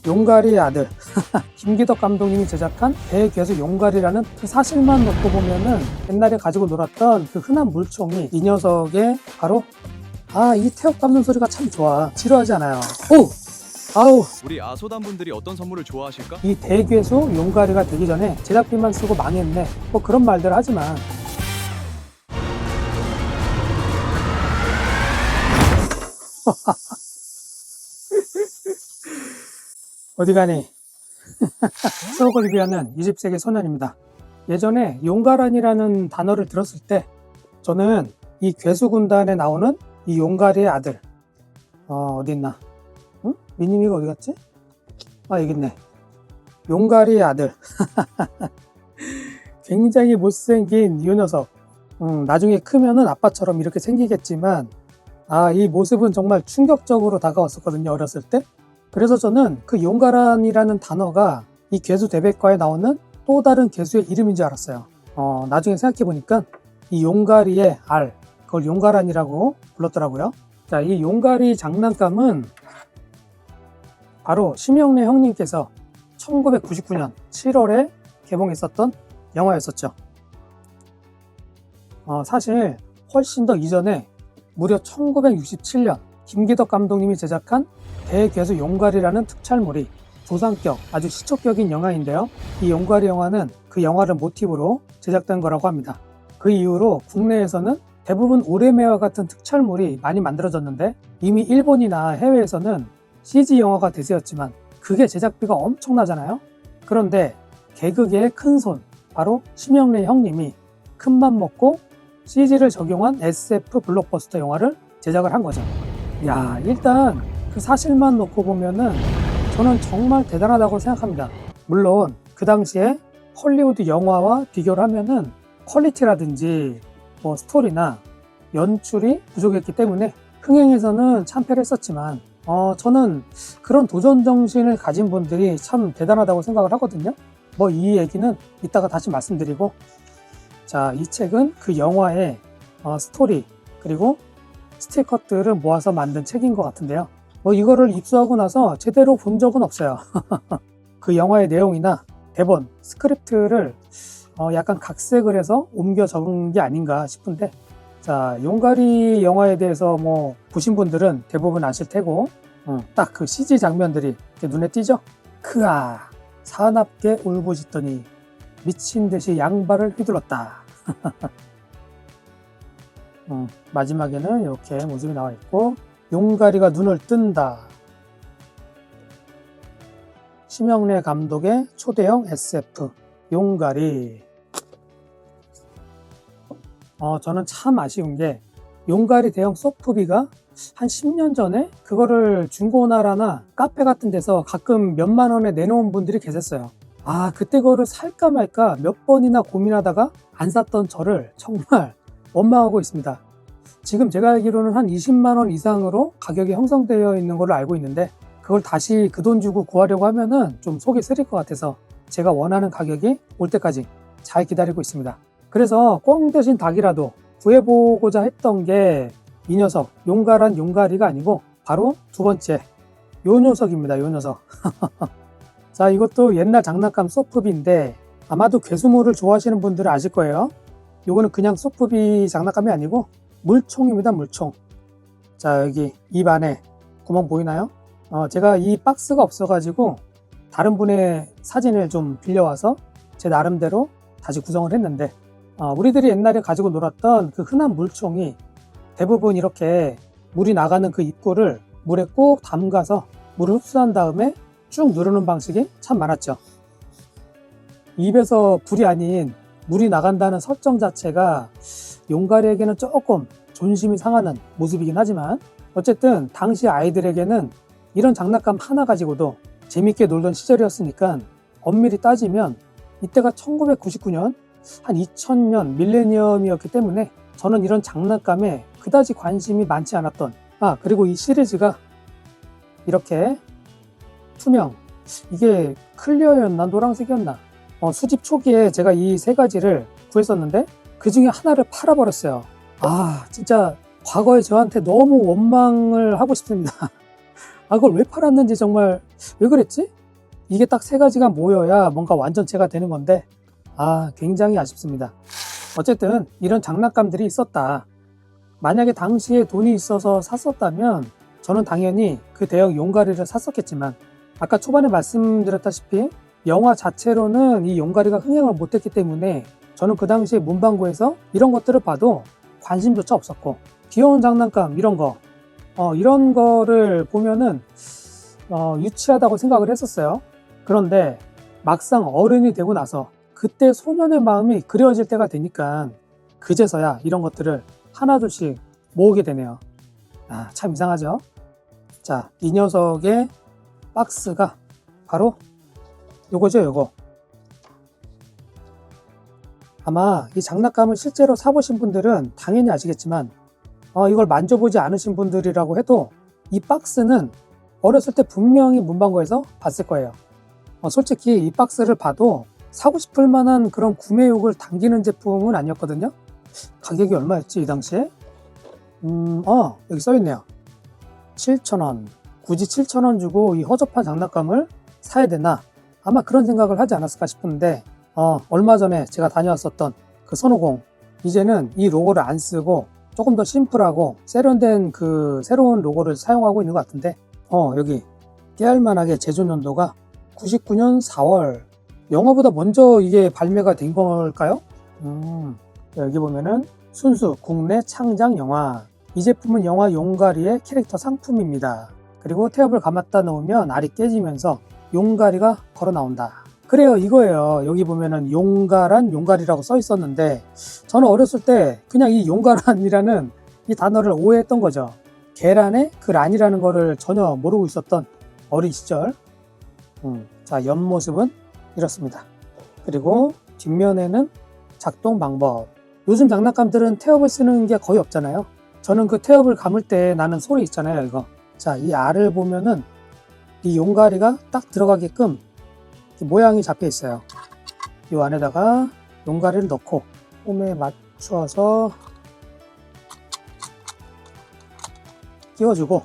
용가리의 아들 김기덕 감독님이 제작한 대괴수 용가리라는 그 사실만 놓고 보면은 옛날에 가지고 놀았던 그 흔한 물총이 이 녀석의 바로 이 태엽 감는 소리가 참 좋아. 지루하지 않아요. 아우, 우리 아소단 분들이 어떤 선물을 좋아하실까? 이 대괴수 용가리가 되기 전에 제작비만 쓰고 망했네, 뭐 그런 말들 하지만 어디 가니? 추억을 리뷰하는 20세기 소년입니다. 예전에 용가란이라는 단어를 들었을 때 저는 이 괴수군단에 나오는 이 용가리의 아들, 어디 있나? 응? 미니미가 어디 갔지? 여기 있네. 용가리의 아들. 굉장히 못생긴 이 녀석. 나중에 크면은 아빠처럼 이렇게 생기겠지만 이 모습은 정말 충격적으로 다가왔었거든요, 어렸을 때. 그래서 저는 그 용가란이라는 단어가 이 괴수 대백과에 나오는 또 다른 괴수의 이름인 줄 알았어요. 나중에 생각해보니까 이 용가리의 알, 그걸 용가란이라고 불렀더라고요. 자, 이 용가리 장난감은 바로 심영래 형님께서 1999년 7월에 개봉했었던 영화였었죠. 사실 훨씬 더 이전에 무려 1967년 김기덕 감독님이 제작한 대괴수 용가리라는 특촬물이 조상격, 아주 시초격인 영화인데요. 이 용가리 영화는 그 영화를 모티브로 제작된 거라고 합니다. 그 이후로 국내에서는 대부분 오레메와 같은 특촬물이 많이 만들어졌는데 이미 일본이나 해외에서는 CG 영화가 대세였지만 그게 제작비가 엄청나잖아요. 그런데 개그계의 큰손, 바로 심영래 형님이 큰맘 먹고 CG를 적용한 SF 블록버스터 영화를 제작을 한 거죠. 일단 그 사실만 놓고 보면은 저는 정말 대단하다고 생각합니다. 물론 그 당시에 헐리우드 영화와 비교를 하면은 퀄리티라든지 뭐 스토리나 연출이 부족했기 때문에 흥행에서는 참패를 했었지만 저는 그런 도전 정신을 가진 분들이 참 대단하다고 생각을 하거든요. 뭐 이 얘기는 이따가 다시 말씀드리고, 자, 이 책은 그 영화의 스토리 그리고 스틸컷들을 모아서 만든 책인 것 같은데요. 뭐 이거를 입수하고 나서 제대로 본 적은 없어요. 그 영화의 내용이나 대본, 스크립트를 약간 각색을 해서 옮겨 적은 게 아닌가 싶은데, 자, 용가리 영화에 대해서 뭐 보신 분들은 대부분 아실 테고, 딱 그 CG 장면들이 눈에 띄죠? 사납게 울부짖더니 미친 듯이 양발을 휘둘렀다. 마지막에는 이렇게 모습이 나와 있고, 용가리가 눈을 뜬다. 심영래 감독의 초대형 SF 용가리. 저는 참 아쉬운 게 용가리 대형 소프비가 한 10년 전에 그거를 중고나라나 카페 같은 데서 가끔 몇만 원에 내놓은 분들이 계셨어요. 그때 그거를 살까 말까 몇 번이나 고민하다가 안 샀던 저를 정말 원망하고 있습니다. 지금 제가 알기로는 한 20만 원 이상으로 가격이 형성되어 있는 걸로 알고 있는데, 그걸 다시 그 돈 주고 구하려고 하면은 좀 속이 쓰릴 것 같아서 제가 원하는 가격이 올 때까지 잘 기다리고 있습니다. 그래서 꽝 대신 닭이라도 구해보고자 했던 게 이 녀석, 용가란 용가리가 아니고 바로 두 번째 요 녀석입니다. 요 녀석. 자, 이것도 옛날 장난감 소프비인데 아마도 괴수물을 좋아하시는 분들은 아실 거예요. 요거는 그냥 소프비 장난감이 아니고 물총입니다. 물총. 자, 여기 입 안에 구멍 보이나요? 제가 이 박스가 없어가지고 다른 분의 사진을 좀 빌려와서 제 나름대로 다시 구성을 했는데, 우리들이 옛날에 가지고 놀았던 그 흔한 물총이 대부분 이렇게 물이 나가는 그 입구를 물에 꼭 담가서 물을 흡수한 다음에 쭉 누르는 방식이 참 많았죠. 입에서 불이 아닌 물이 나간다는 설정 자체가 용가리에게는 조금 존심이 상하는 모습이긴 하지만, 어쨌든 당시 아이들에게는 이런 장난감 하나 가지고도 재밌게 놀던 시절이었으니까 엄밀히 따지면 이때가 1999년, 한 2000년 밀레니엄이었기 때문에 저는 이런 장난감에 그다지 관심이 많지 않았던, 그리고 이 시리즈가 이렇게 투명, 이게 클리어였나 노란색이었나, 수집 초기에 제가 이 세 가지를 구했었는데 그 중에 하나를 팔아버렸어요. 진짜 과거에 저한테 너무 원망을 하고 싶습니다. 그걸 왜 팔았는지 정말 왜 그랬지? 이게 딱 세 가지가 모여야 뭔가 완전체가 되는 건데 굉장히 아쉽습니다. 어쨌든 이런 장난감들이 있었다. 만약에 당시에 돈이 있어서 샀었다면 저는 당연히 그 대형 용가리를 샀었겠지만 아까 초반에 말씀드렸다시피 영화 자체로는 이 용가리가 흥행을 못했기 때문에 저는 그 당시에 문방구에서 이런 것들을 봐도 관심조차 없었고 귀여운 장난감 이런 거를 보면은 유치하다고 생각을 했었어요. 그런데 막상 어른이 되고 나서 그때 소년의 마음이 그려질 때가 되니까 그제서야 이런 것들을 하나둘씩 모으게 되네요. 참 이상하죠? 자, 이 녀석의 박스가 바로 요거죠, 요거. 아마 이 장난감을 실제로 사보신 분들은 당연히 아시겠지만 이걸 만져보지 않으신 분들이라고 해도 이 박스는 어렸을 때 분명히 문방구에서 봤을 거예요. 솔직히 이 박스를 봐도 사고 싶을 만한 그런 구매욕을 당기는 제품은 아니었거든요. 가격이 얼마였지 이 당시에? 여기 써있네요. 7,000원. 굳이 7,000원 주고 이 허접한 장난감을 사야 되나? 아마 그런 생각을 하지 않았을까 싶은데 얼마 전에 제가 다녀왔었던 그 선호공, 이제는 이 로고를 안 쓰고 조금 더 심플하고 세련된 그 새로운 로고를 사용하고 있는 것 같은데 여기 깨알만하게 제조 연도가 99년 4월. 영화보다 먼저 이게 발매가 된 걸까요? 여기 보면은 순수 국내 창작 영화. 이 제품은 영화 용가리의 캐릭터 상품입니다. 그리고 태엽을 감았다 놓으면 알이 깨지면서 용가리가 걸어 나온다. 그래요, 이거예요. 여기 보면은 용가란 용가리라고 써 있었는데 저는 어렸을 때 그냥 이 용가란이라는 이 단어를 오해했던 거죠. 계란에 그 란이라는 거를 전혀 모르고 있었던 어린 시절. 자, 옆모습은 이렇습니다. 그리고 뒷면에는 작동 방법. 요즘 장난감들은 태엽을 쓰는 게 거의 없잖아요. 저는 그 태엽을 감을 때 나는 소리 있잖아요, 이거. 자, 이 알을 보면은 이 용가리가 딱 들어가게끔 모양이 잡혀 있어요. 이 안에다가 용가리를 넣고 홈에 맞추어서 끼워주고,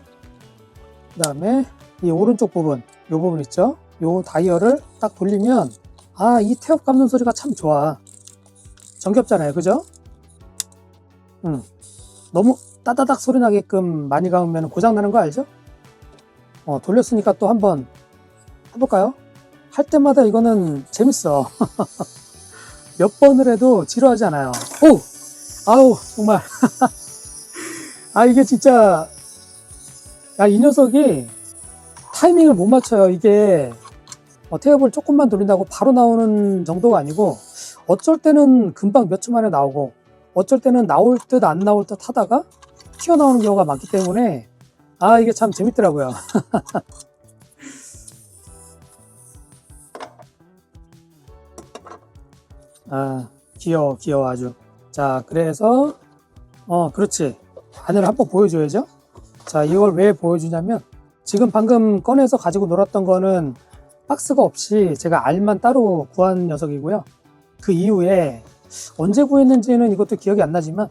그 다음에 이 오른쪽 부분, 이 부분 있죠? 이 다이얼을 딱 돌리면 이 태엽 감는 소리가 참 좋아. 정겹잖아요, 그죠? 너무 따다닥 소리 나게끔 많이 감으면 고장 나는 거 알죠? 돌렸으니까 또 한번 해볼까요? 할 때마다 이거는 재밌어. 몇 번을 해도 지루하지 않아요. 아우 정말. 이게 진짜 이 녀석이 타이밍을 못 맞춰요. 이게 태엽을 조금만 돌린다고 바로 나오는 정도가 아니고 어쩔 때는 금방 몇 초 만에 나오고 어쩔 때는 나올 듯 안 나올 듯 하다가 튀어나오는 경우가 많기 때문에 이게 참 재밌더라고요. 귀여워 아주. 자, 그래서 그렇지, 안을 한번 보여줘야죠. 자, 이걸 왜 보여주냐면 지금 방금 꺼내서 가지고 놀았던 거는 박스가 없이 제가 알만 따로 구한 녀석이고요. 그 이후에 언제 구했는지는 이것도 기억이 안 나지만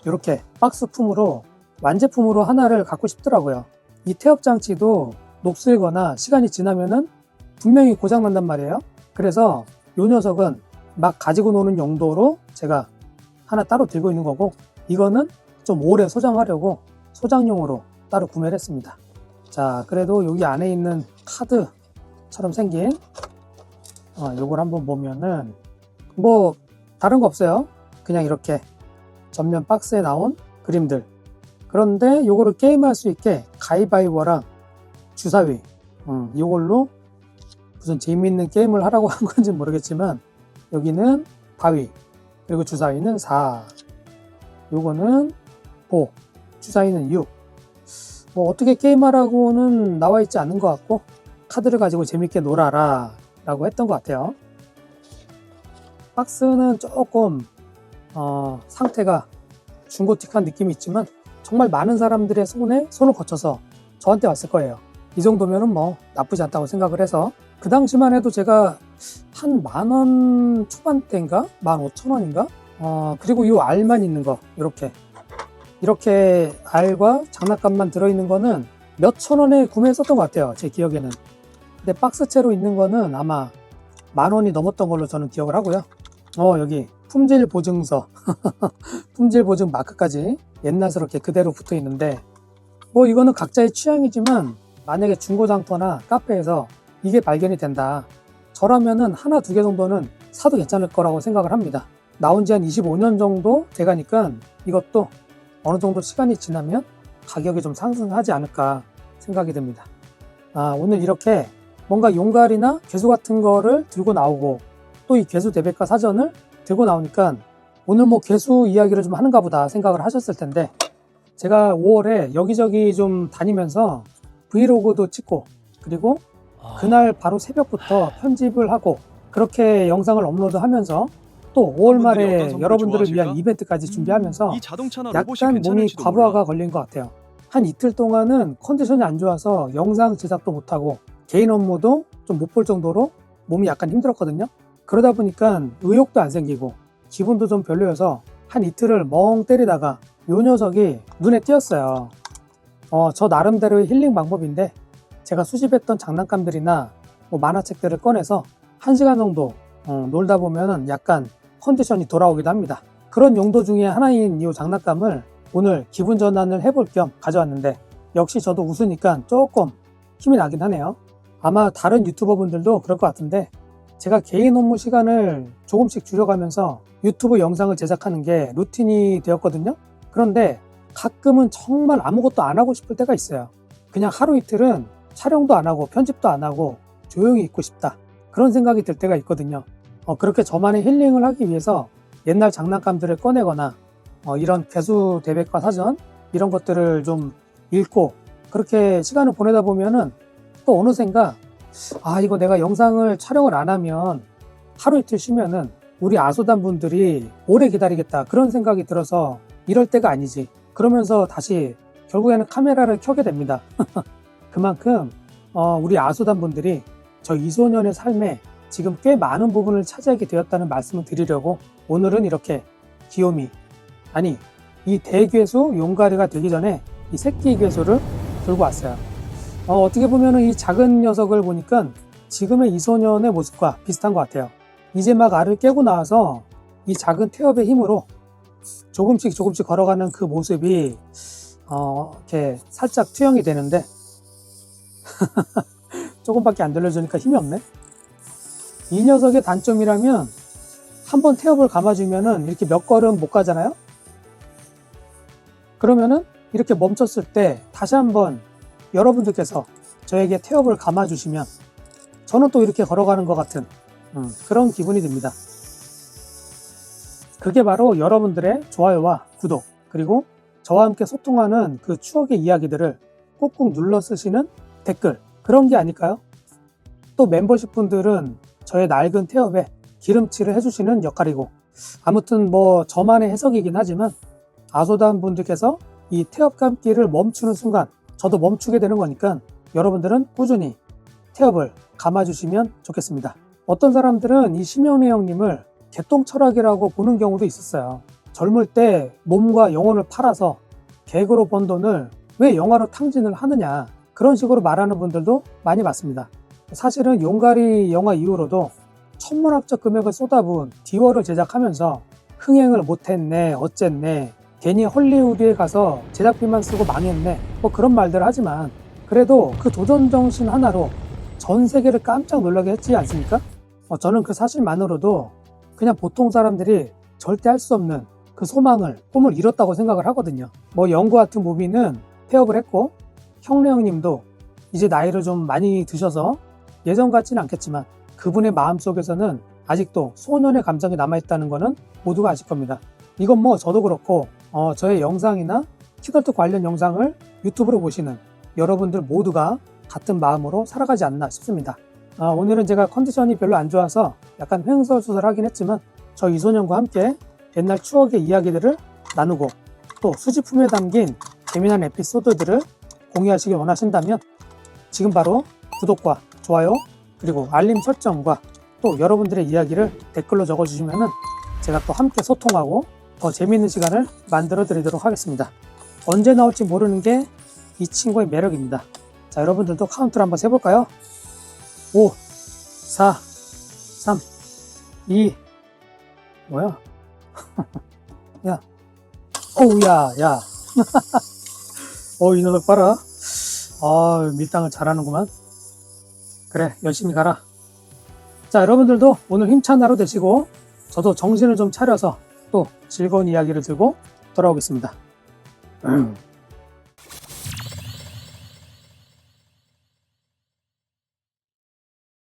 이렇게 박스품으로 완제품으로 하나를 갖고 싶더라고요. 이 태엽 장치도 녹슬거나 시간이 지나면은 분명히 고장 난단 말이에요. 그래서 이 녀석은 막 가지고 노는 용도로 제가 하나 따로 들고 있는 거고, 이거는 좀 오래 소장하려고 소장용으로 따로 구매를 했습니다. 자, 그래도 여기 안에 있는 카드처럼 생긴 요걸 한번 보면은 뭐 다른 거 없어요. 그냥 이렇게 전면 박스에 나온 그림들. 그런데 요거를 게임할 수 있게 가위바위보랑 주사위, 이걸로 무슨 재미있는 게임을 하라고 한 건지 모르겠지만 여기는 바위, 그리고 주사위는 4, 요거는 5, 주사위는 6. 뭐 어떻게 게임하라고는 나와 있지 않은 것 같고 카드를 가지고 재밌게 놀아라 라고 했던 것 같아요. 박스는 조금 상태가 중고틱한 느낌이 있지만 정말 많은 사람들의 손을 거쳐서 저한테 왔을 거예요. 이 정도면은 뭐 나쁘지 않다고 생각을 해서 그 당시만 해도 제가 한 10,000원 초반대인가? 15,000원인가? 그리고 이 알만 있는 거 이렇게 알과 장난감만 들어있는 거는 몇 천 원에 구매했었던 것 같아요, 제 기억에는. 근데 박스채로 있는 거는 아마 10,000원이 넘었던 걸로 저는 기억을 하고요. 여기 품질 보증서 품질 보증 마크까지 옛날스럽게 그대로 붙어 있는데, 뭐 이거는 각자의 취향이지만 만약에 중고장터나 카페에서 이게 발견이 된다, 저라면은 하나 두 개 정도는 사도 괜찮을 거라고 생각을 합니다. 나온 지 한 25년 정도 돼가니까 이것도 어느 정도 시간이 지나면 가격이 좀 상승하지 않을까 생각이 듭니다. 오늘 이렇게 뭔가 용갈이나 괴수 같은 거를 들고 나오고 또 이 괴수 대백과 사전을 들고 나오니까 오늘 뭐 괴수 이야기를 좀 하는가 보다 생각을 하셨을 텐데, 제가 5월에 여기저기 좀 다니면서 브이로그도 찍고, 그리고 그날 바로 새벽부터 편집을 하고 그렇게 영상을 업로드하면서 또 5월 말에 여러분들을 위한 이벤트까지 준비하면서 이 자동차나 로봇이 약간 몸이 괜찮을지도 과부하가 몰라. 걸린 것 같아요. 한 이틀 동안은 컨디션이 안 좋아서 영상 제작도 못하고 개인 업무도 좀 못 볼 정도로 몸이 약간 힘들었거든요. 그러다 보니까 의욕도 안 생기고 기분도 좀 별로여서 한 이틀을 멍 때리다가 요 녀석이 눈에 띄었어요. 저 나름대로의 힐링 방법인데, 제가 수집했던 장난감들이나 뭐 만화책들을 꺼내서 1시간 정도 놀다 보면 약간 컨디션이 돌아오기도 합니다. 그런 용도 중에 하나인 이 장난감을 오늘 기분 전환을 해볼 겸 가져왔는데, 역시 저도 웃으니까 조금 힘이 나긴 하네요. 아마 다른 유튜버 분들도 그럴 것 같은데, 제가 개인 업무 시간을 조금씩 줄여가면서 유튜브 영상을 제작하는 게 루틴이 되었거든요. 그런데 가끔은 정말 아무것도 안 하고 싶을 때가 있어요. 그냥 하루 이틀은 촬영도 안 하고 편집도 안 하고 조용히 있고 싶다, 그런 생각이 들 때가 있거든요. 그렇게 저만의 힐링을 하기 위해서 옛날 장난감들을 꺼내거나 이런 괴수 대백과 사전 이런 것들을 좀 읽고 그렇게 시간을 보내다 보면은 또 어느샌가 이거 내가 영상을 촬영을 안 하면 하루 이틀 쉬면은 우리 아소단 분들이 오래 기다리겠다, 그런 생각이 들어서 이럴 때가 아니지, 그러면서 다시 결국에는 카메라를 켜게 됩니다. 그만큼 우리 아소단 분들이 저 이소년의 삶에 지금 꽤 많은 부분을 차지하게 되었다는 말씀을 드리려고 오늘은 이렇게 귀요미, 아니 이 대괴수 용가리가 되기 전에 이 새끼 괴수를 들고 왔어요. 어떻게 보면 이 작은 녀석을 보니까 지금의 이소년의 모습과 비슷한 것 같아요. 이제 막 알을 깨고 나와서 이 작은 태엽의 힘으로 조금씩 걸어가는 그 모습이 이렇게 살짝 투영이 되는데 조금밖에 안 들려주니까 힘이 없네. 이 녀석의 단점이라면 한번 태엽을 감아주면은 이렇게 몇 걸음 못 가잖아요. 그러면은 이렇게 멈췄을 때 다시 한번 여러분들께서 저에게 태엽을 감아주시면 저는 또 이렇게 걸어가는 것 같은 그런 기분이 듭니다. 그게 바로 여러분들의 좋아요와 구독, 그리고 저와 함께 소통하는 그 추억의 이야기들을 꾹꾹 눌러 쓰시는 댓글, 그런 게 아닐까요? 또 멤버십 분들은 저의 낡은 태엽에 기름칠을 해주시는 역할이고, 아무튼 뭐 저만의 해석이긴 하지만 아소단 분들께서 이 태엽 감기를 멈추는 순간 저도 멈추게 되는 거니까 여러분들은 꾸준히 태엽을 감아주시면 좋겠습니다. 어떤 사람들은 이 심영래 형님을 개똥 철학이라고 보는 경우도 있었어요. 젊을 때 몸과 영혼을 팔아서 개그로 번 돈을 왜 영화로 탕진을 하느냐, 그런 식으로 말하는 분들도 많이 봤습니다. 사실은 용가리 영화 이후로도 천문학적 금액을 쏟아부은 디워를 제작하면서 흥행을 못했네, 어쨌네, 괜히 헐리우드에 가서 제작비만 쓰고 망했네, 뭐 그런 말들을 하지만 그래도 그 도전 정신 하나로 전 세계를 깜짝 놀라게 했지 않습니까? 저는 그 사실만으로도 그냥 보통 사람들이 절대 할 수 없는 그 소망을, 꿈을 이뤘다고 생각을 하거든요. 뭐 영구 같은 무비는 폐업을 했고, 형래 형님도 이제 나이를 좀 많이 드셔서 예전 같지는 않겠지만 그분의 마음속에서는 아직도 소년의 감정이 남아있다는 거는 모두가 아실 겁니다. 이건 뭐 저도 그렇고 저의 영상이나 키덜트 관련 영상을 유튜브로 보시는 여러분들 모두가 같은 마음으로 살아가지 않나 싶습니다. 오늘은 제가 컨디션이 별로 안 좋아서 약간 횡설수설하긴 했지만 저 이소년과 함께 옛날 추억의 이야기들을 나누고 또 수집품에 담긴 재미난 에피소드들을 공유하시길 원하신다면 지금 바로 구독과 좋아요, 그리고 알림 설정과 또 여러분들의 이야기를 댓글로 적어주시면 제가 또 함께 소통하고 더 재미있는 시간을 만들어 드리도록 하겠습니다. 언제 나올지 모르는 게 이 친구의 매력입니다. 자, 여러분들도 카운트를 한번 세볼까요? 5, 4, 3, 2, 뭐야? 야, 어우, 야. 이 녀석 봐라. 밀당을 잘하는구만. 그래, 열심히 가라. 자, 여러분들도 오늘 힘찬 하루 되시고, 저도 정신을 좀 차려서 또 즐거운 이야기를 들고 돌아오겠습니다.